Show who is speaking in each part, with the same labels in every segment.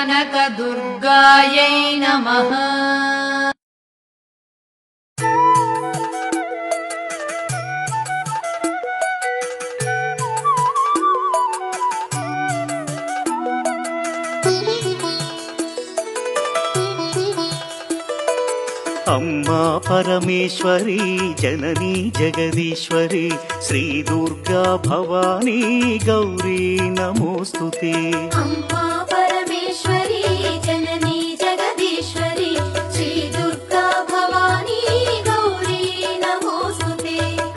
Speaker 1: కనకదుర్గాయై నమః.
Speaker 2: అమ్మా పరమేశ్వరి జననీ జగదీశ్వరి శ్రీ దుర్గా భవానీ గౌరీ నమోస్తుతే.
Speaker 3: అమ్మా పరమేశ్వరి జననీ జగదీశ్వరి శ్రీ దుర్గా భవానీ గౌరీ నమోస్తుతే.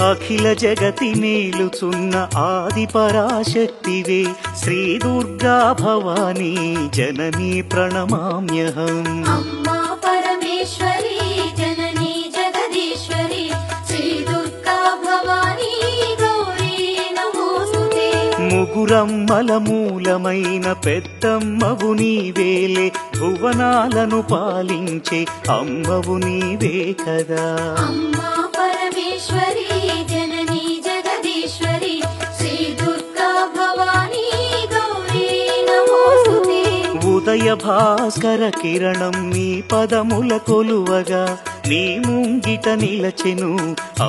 Speaker 2: అఖిల జగతి మేలుచున్న ఆది పరాశక్తివే శ్రీ దుర్గా భవానీ జననీ ప్రణమామ్యహం.
Speaker 3: అమ్మా పరమేశ్వరి జననీ జగదీశ్వరి శ్రీ దుర్గా భవానీ గౌరీ నమోస్తుతే.
Speaker 2: ముగురమ్మల మూలమైన పెద్దమ్మవు నీవేలే భువనాలను పాలించే అమ్మవు నీవే కదా.
Speaker 3: అమ్మా పరమేశ్వరి జననీ జగదీశ్వరి శ్రీ దుర్గా భవానీ గౌరీ నమోస్తుతే.
Speaker 2: ఉదయ భాస్కర కిరణం నీ పదముల కొలువగా నీ ముంగిట నిలచెను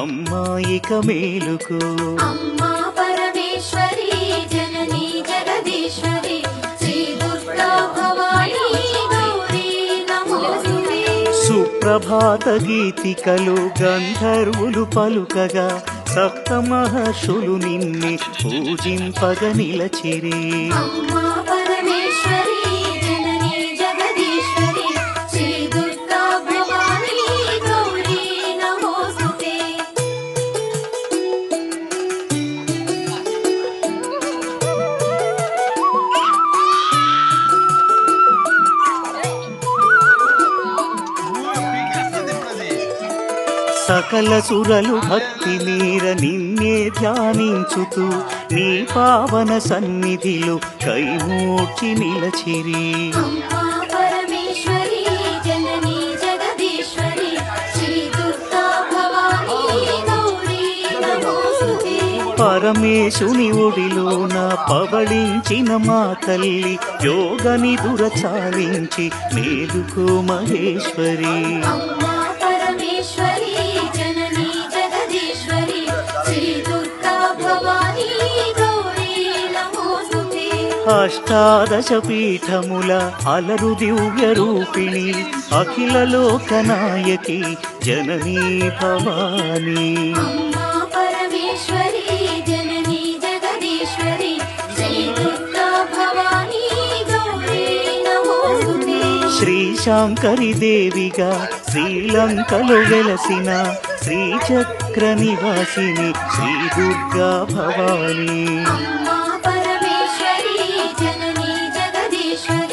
Speaker 2: అమ్మాయిక మేలుకు.
Speaker 3: అమ్మా పరమేశ్వరి జననీ జగదీశ్వరి శ్రీ దుర్గా భవానీ గౌరీ నమోస్తుతే.
Speaker 2: సుప్రభాత గీతికలు గంధర్వులు పలుకగా సప్త మహర్షులు నిన్నే పూజింపగ నిలచిరి.
Speaker 3: అమ్మా పరమేశ్వరి జననీ జగదీశ్వరి శ్రీ దుర్గా భవానీ గౌరీ నమోస్తుతే.
Speaker 2: సకల సురలు భక్తి మీర నిన్నే ధ్యానించుతూ నీ పావన సన్నిధిలో కైమూర్చి నిలచిరి.
Speaker 3: అమ్మా పరమేశ్వరి జననీ జగదీశ్వరి శ్రీ దుర్గా భవానీ గౌరీ నమోస్తుతే.
Speaker 2: పరమేశుని ఒడిలోన పవళించిన మా తల్లి యోగ నిదుర చాలించి మేలుకో మహేశ్వరి.
Speaker 3: అమ్మా పరమేశ్వరి జననీ జగదీశ్వరి శ్రీ దుర్గా భవానీ గౌరీ నమోస్తుతే.
Speaker 2: అష్టాదశ పీఠముల అలరు దివ్య రూపిణి అఖిల లోకనాయకి జననీ భవానీ.
Speaker 3: అమ్మా పరమేశ్వరి జననీ జగదీశ్వరి శ్రీ దుర్గా భవానీ గౌరీ నమోస్తుతే.
Speaker 2: శ్రీశాంకరి దేవిగా శ్రీలంకలో వెలసిన శ్రీచక్ర నివాసిని శ్రీ దుర్గా భవానీ.
Speaker 3: అమ్మా పరమేశ్వరి జననీ జగదీశ్వరి